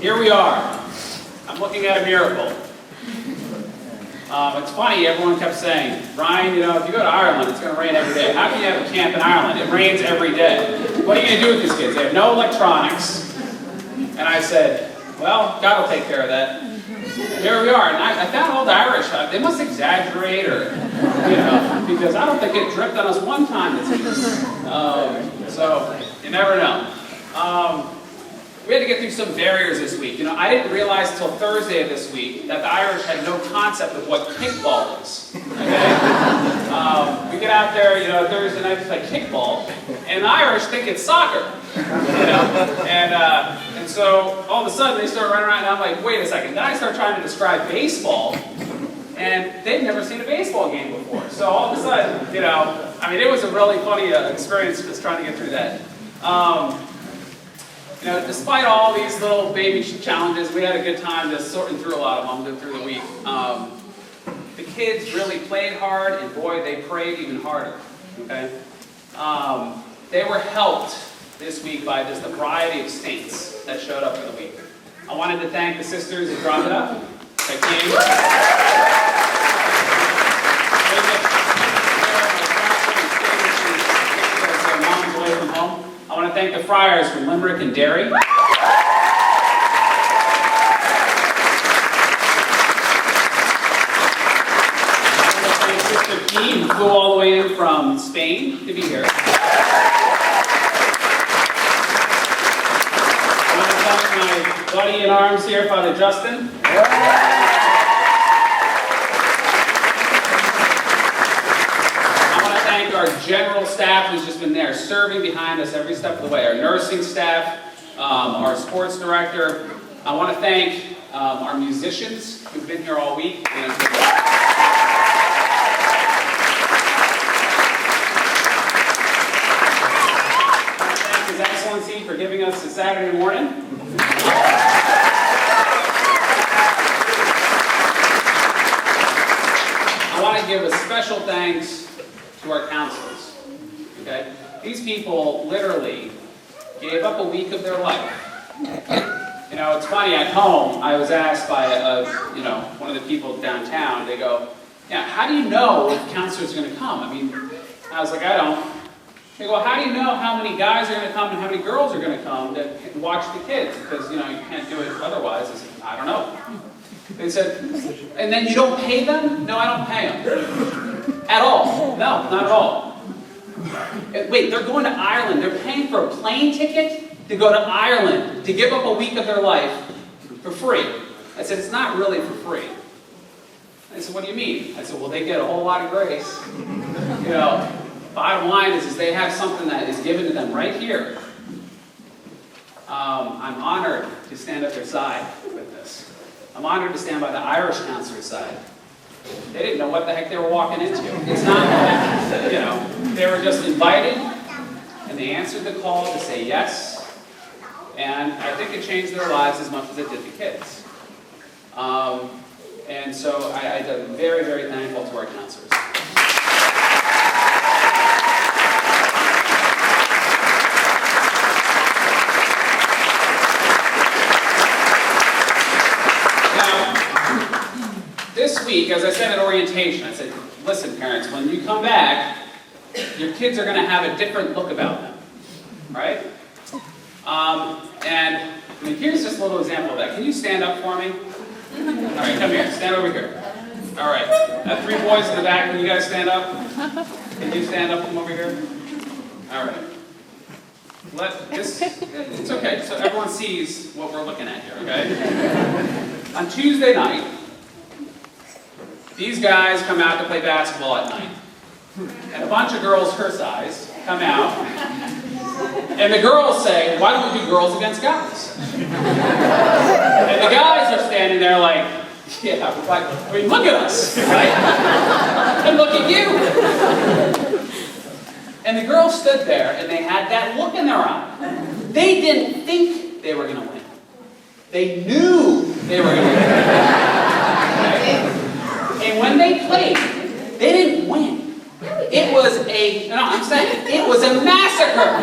Here we are. I'm looking at a miracle. It's funny, everyone kept saying, Ryan, you know, if you go to Ireland, it's going to rain every day. How can you have a camp in Ireland? It rains every day. What are you going to do with these kids? They have no electronics. And I said, well, God will take care of that. And here we are. And I found all the Irish. They must exaggerate or, you know, because I don't think it dripped on us one time this week. So, you never know. We had to get through some barriers this week. You know, I didn't realize until Thursday of this week that the Irish had no concept of what kickball is. Okay? We get out there, you know, Thursday night to play kickball, and the Irish think it's soccer. You know, and so all of a sudden they start running around, and I'm like, wait a second. Then I start trying to describe baseball, and they've never seen a baseball game before. So all of a sudden, you know, I mean, it was a really funny experience just trying to get through that. You know, despite all these little baby challenges, we had a good time just sorting through a lot of them through the week. The kids really played hard, and boy, they prayed even harder. Okay, they were helped this week by just a variety of saints that showed up for the week. I wanted to thank the sisters who dropped it up. That came. Mom's away from home. I want to thank the friars from Limerick and Derry. I want to thank Sister P, who flew all the way in from Spain to be here. I want to thank my buddy in arms here, Father Justin. Our general staff who's just been there serving behind us every step of the way, our nursing staff, our sports director. I want to thank our musicians who've been here all week. I want to thank His Excellency for giving us a Saturday morning. I want to give a special thanks to our counselors. Okay? These people literally gave up a week of their life. You know, it's funny, at home, I was asked by one of the people downtown, they go, yeah, how do you know if counselors are going to come? I mean, I was like, I don't. They go, well, how do you know how many guys are going to come and how many girls are going to come to watch the kids? Because, you know, you can't do it otherwise. I said, I don't know. They said, and then you don't pay them? No, I don't pay them. At all. No, not at all. Wait, they're going to Ireland. They're paying for a plane ticket to go to Ireland to give up a week of their life for free. I said, it's not really for free. I said, what do you mean? I said, well, they get a whole lot of grace. You know, bottom line is they have something that is given to them right here. I'm honored to stand at their side with this. I'm honored to stand by the Irish counselor's side. They didn't know what the heck they were walking into. It's not like, you know, they were just invited, and they answered the call to say yes, and I think it changed their lives as much as it did the kids. And so I'm very, very thankful to our counselors. This week, as I said at orientation, I said, listen parents, when you come back, your kids are going to have a different look about them, right? And I mean, here's just a little example of that. Can you stand up for me? All right, come here, stand over here. All right, I have 3 boys in the back, can you guys stand up? Can you stand up from over here? All right. It's okay, so everyone sees what we're looking at here, okay? On Tuesday night, these guys come out to play basketball at night. And a bunch of girls her size come out. And the girls say, why don't we do girls against guys? And the guys are standing there like, yeah, like, I mean, look at us, right? And look at you. And the girls stood there and they had that look in their eye. They didn't think they were going to win. They knew they were going to win. And when they played, they didn't win. It was it was a massacre.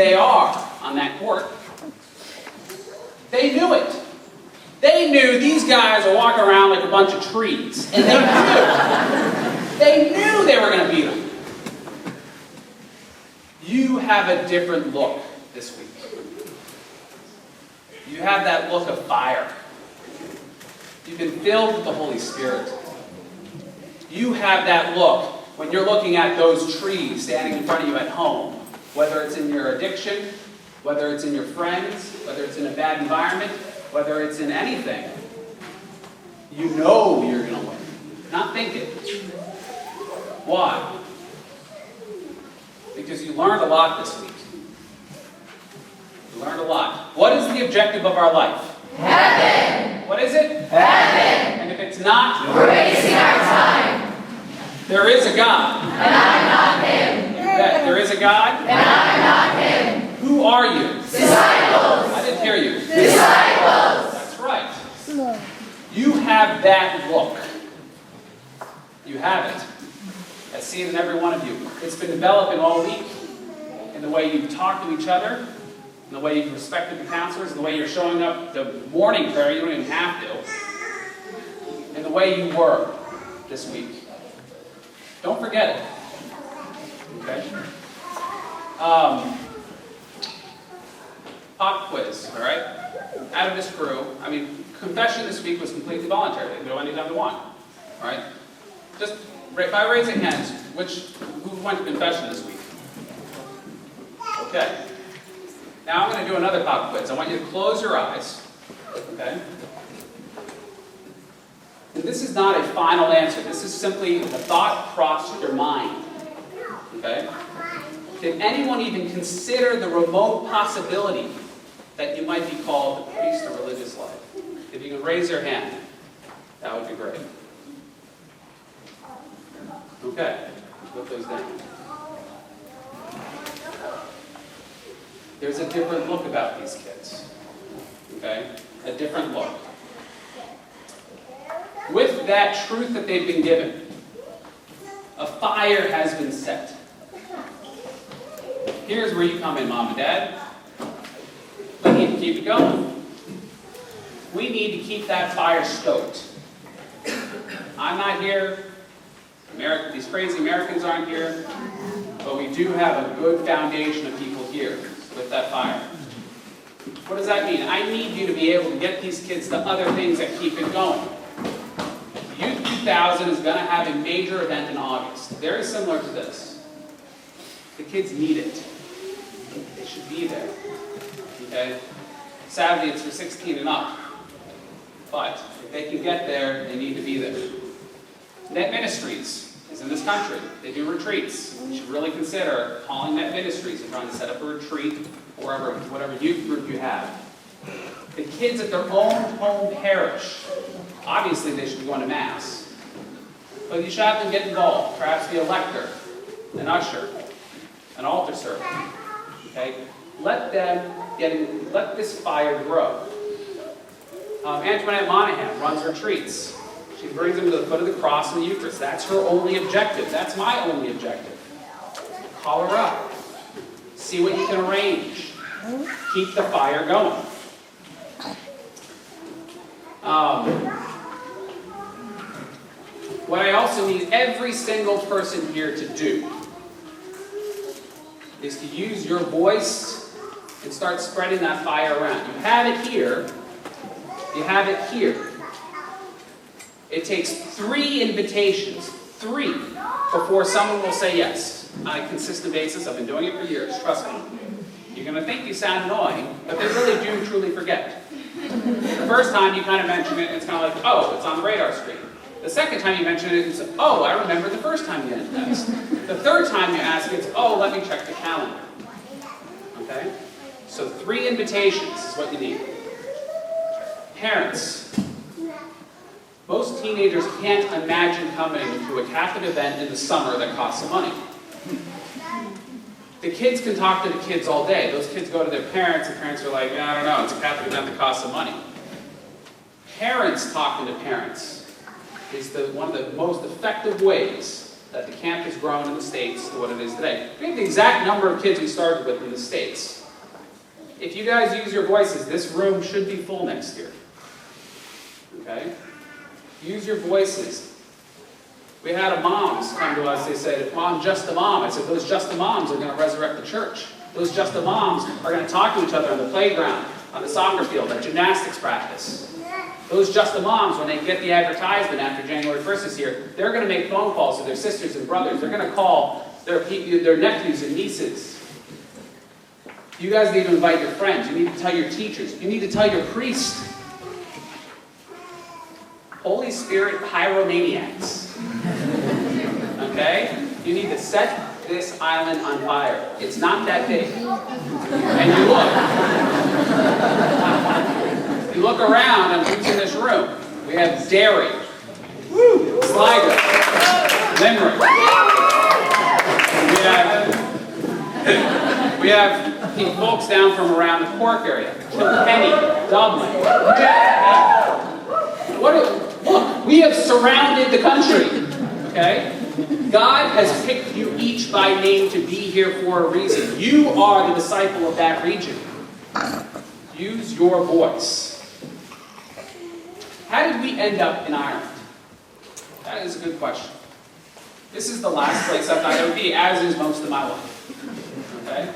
they are on that court. They knew it. They knew these guys are walking around like a bunch of trees. And they knew. They knew they were going to beat them. You have a different look this week. You have that look of fire. You've been filled with the Holy Spirit. You have that look when you're looking at those trees standing in front of you at home, whether it's in your addiction, whether it's in your friends, whether it's in a bad environment, whether it's in anything. You know you're going to win. Not think it. Why? Because you learned a lot this week. You learned a lot. What is the objective of our life? Heaven! What is it? Heaven! And if it's not, we're wasting our time. There is a God. And I'm not Him. There is a God. And I'm not Him. Who are you? Disciples. I didn't hear you. Disciples. That's right. You have that look. You have it. I see it in every one of you. It's been developing all week in the way you talk to each other, in the way you've respected the counselors, in the way you're showing up to morning prayer, you don't even have to, in the way you were this week. Don't forget it. Okay? Pop quiz, all right? Out of this crew, confession this week was completely voluntary. They can go anytime they want, all right? Just by raising hands, who went to confession this week? Okay. Now I'm going to do another pop quiz. I want you to close your eyes, okay? And this is not a final answer. This is simply the thought crossed your mind, okay? Did anyone even consider the remote possibility that you might be called the priest of religious life? If you can raise your hand, that would be great. Okay, put those down. There's a different look about these kids. Okay? A different look. With that truth that they've been given, a fire has been set. Here's where you come in, Mom and Dad. We need to keep it going. We need to keep that fire stoked. I'm not here. These crazy Americans aren't here. But we do have a good foundation of people here with that fire. What does that mean? I need you to be able to get these kids to other things that keep it going. Youth 2000 is going to have a major event in August. Very similar to this. The kids need it. They should be there. Okay? Sadly, it's for 16 and up. But if they can get there, they need to be there. Net Ministries is in this country. They do retreats. You should really consider calling Net Ministries and trying to set up a retreat wherever, whatever youth group you have. The kids at their own home parish, obviously they should be going to Mass. But you should have them get involved. Perhaps be a lector, an usher, an altar server. Okay? Let this fire grow. Antoinette Monahan runs retreats. She brings them to the foot of the cross and the Eucharist. That's her only objective. That's my only objective. Call her up. See what you can arrange. Keep the fire going. What I also need every single person here to do is to use your voice and start spreading that fire around. You have it here. You have it here. It takes 3 invitations, 3, before someone will say yes on a consistent basis. I've been doing it for years, trust me. You're going to think you sound annoying, but they really do truly forget. The first time you kind of mention it, it's kind of like, oh, it's on the radar screen. The second time you mention it, it's, oh, I remember the first time you asked. The third time you ask, it's, oh, let me check the calendar. Okay? So 3 invitations is what you need. Parents. Most teenagers can't imagine coming to a Catholic event in the summer that costs some money. The kids can talk to the kids all day. Those kids go to their parents, and parents are like, I don't know, it's a Catholic event that costs some money. Parents talking to parents is one of the most effective ways that the camp has grown in the States to what it is today. We have the exact number of kids we started with in the States. if you guys use your voices, this room should be full next year. Okay? Use your voices. We had a moms come to us, they said, well, I'm just a mom. I said, those just a moms are going to resurrect the church. Those just a moms are going to talk to each other on the playground, on the soccer field, at gymnastics practice. Those just the moms, when they get the advertisement after January 1st this year, they're going to make phone calls to their sisters and brothers. They're going to call their nephews and nieces. You guys need to invite your friends. You need to tell your teachers. You need to tell your priest. Holy Spirit pyromaniacs. Okay? You need to set this island on fire. It's not that big. And you look around and who's in this room. We have Derry, Sligo, Limerick. We have folks down from around the Cork area, Kilkenny, Dublin. Look, we have surrounded the country. Okay? God has picked you each by name to be here for a reason. You are the disciple of that region. Use your voice. How did we end up in Ireland? That is a good question. This is the last place I thought I would be, as is most of my life. Okay?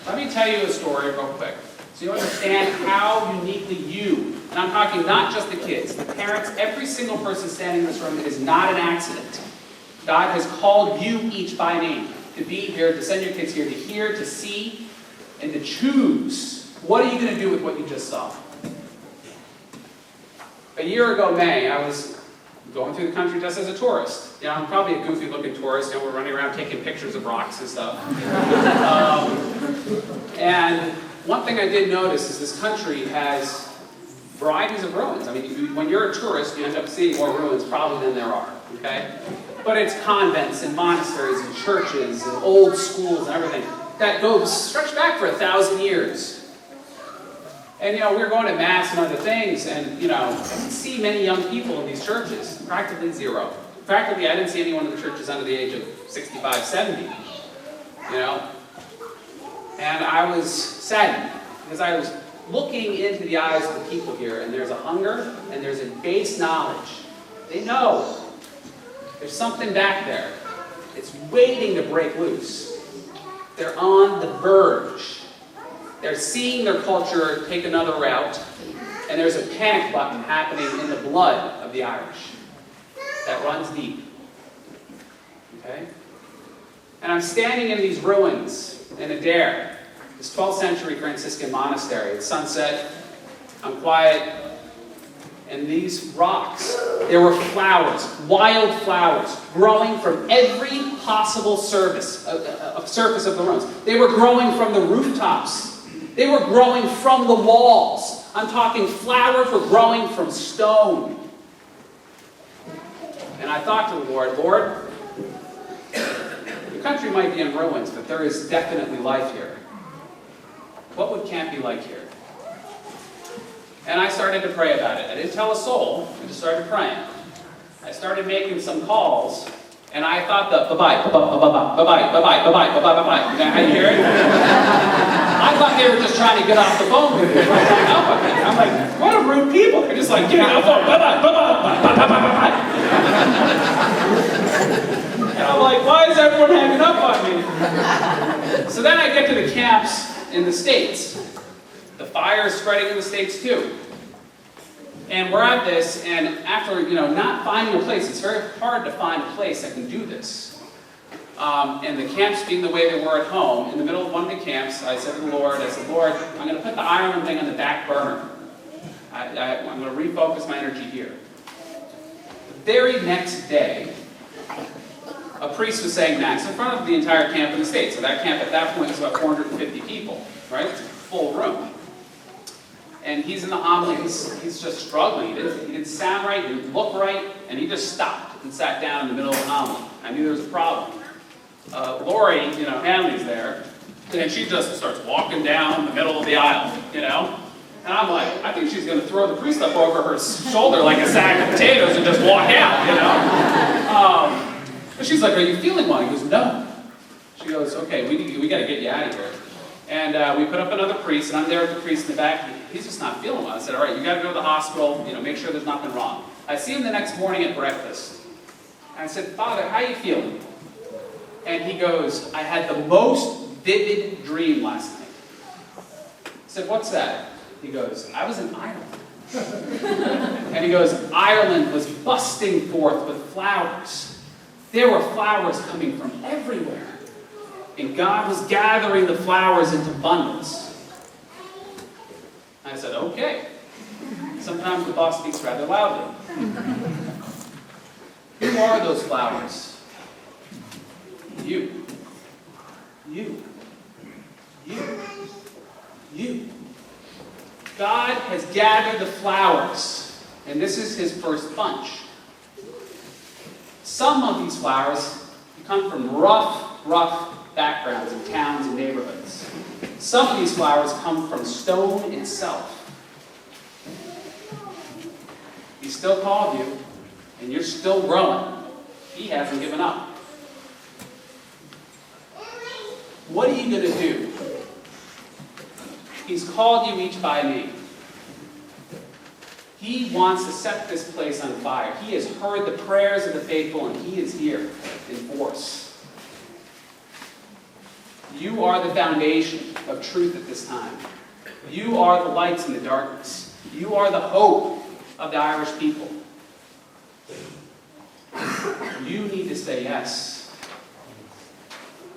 Let me tell you a story real quick, so you understand how uniquely you, and I'm talking not just the kids, the parents, every single person standing in this room, it is not an accident. God has called you each by name to be here, to send your kids here, to hear, to see, and to choose. What are you going to do with what you just saw? A year ago, May, I was going through the country just as a tourist. You know, I'm probably a goofy-looking tourist. You know, we're running around taking pictures of rocks and stuff. And one thing I did notice is this country has varieties of ruins. I mean, when you're a tourist, you end up seeing more ruins probably than there are. Okay? But it's convents and monasteries and churches and old schools and everything that stretch back for 1,000 years. And, you know, we were going to Mass and other things, and, you know, I didn't see many young people in these churches. Practically zero. Practically, I didn't see anyone in the churches under the age of 65, 70. You know? And I was saddened, because I was looking into the eyes of the people here, and there's a hunger, and there's a base knowledge. They know there's something back there. It's waiting to break loose. They're on the verge. They're seeing their culture take another route, and there's a panic button happening in the blood of the Irish that runs deep. Okay? And I'm standing in these ruins in Adair, this 12th century Franciscan monastery. It's sunset, I'm quiet, and these rocks, there were flowers, wild flowers, growing from every possible surface of the ruins. They were growing from the rooftops. They were growing from the walls. I'm talking flowers were growing from stone. And I thought to the Lord, Lord, the country might be in ruins, but there is definitely life here. What would camp be like here? And I started to pray about it. I didn't tell a soul. I just started praying. I started making some calls, and I thought the bye-bye. You hear it? I thought they were just trying to get off the phone with me. I'm like, what a rude people. They're just like, get off the phone. Bye-bye. And I'm like, why is everyone hanging up on me? So then I get to the camps in the States. The fire is spreading in the States too. And we're at this, and after, not finding a place, it's very hard to find a place that can do this. And the camps being the way they were at home, in the middle of one of the camps, I said to the Lord, Lord, I'm going to put the Ireland thing on the back burner. I'm going to refocus my energy here. The very next day, a priest was saying Mass in front of the entire camp in the States. So that camp at that point was about 450 people, right? It's a full room. And he's in the homily, he's just struggling. He didn't sound right, he didn't look right, and he just stopped and sat down in the middle of the homily. I knew there was a problem. Lori, Hanley's there, and she just starts walking down the middle of the aisle, And I'm like, I think she's going to throw the priest up over her shoulder like a sack of potatoes and just walk out, But she's like, are you feeling well? He goes, no. She goes, okay, we got to get you out of here. And we put up another priest, and I'm there with the priest in the back. He's just not feeling well. I said, all right, you got to go to the hospital, make sure there's nothing wrong. I see him the next morning at breakfast. And I said, Father, how are you feeling? And he goes, I had the most vivid dream last night. I said, what's that? He goes, I was in Ireland. And he goes, Ireland was busting forth with flowers. There were flowers coming from everywhere. And God was gathering the flowers into bundles. I said, okay. Sometimes the boss speaks rather loudly. Who are those flowers? You. You. You. You. God has gathered the flowers, and this is his first bunch. Some of these flowers come from rough backgrounds in towns and neighborhoods. Some of these flowers come from stone itself. He still called you, and you're still growing. He hasn't given up. What are you going to do? He's called you each by name. He wants to set this place on fire. He has heard the prayers of the faithful, and he is here in force. You are the foundation of truth at this time. You are the lights in the darkness. You are the hope of the Irish people. You need to say yes.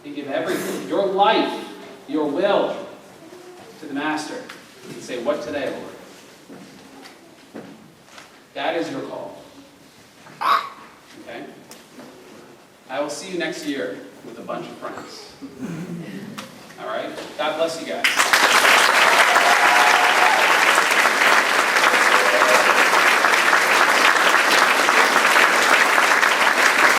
And give everything, your life, your will, to the Master. And say, what today, Lord? That is your call. Okay? I will see you next year with a bunch of friends. All right? God bless you guys.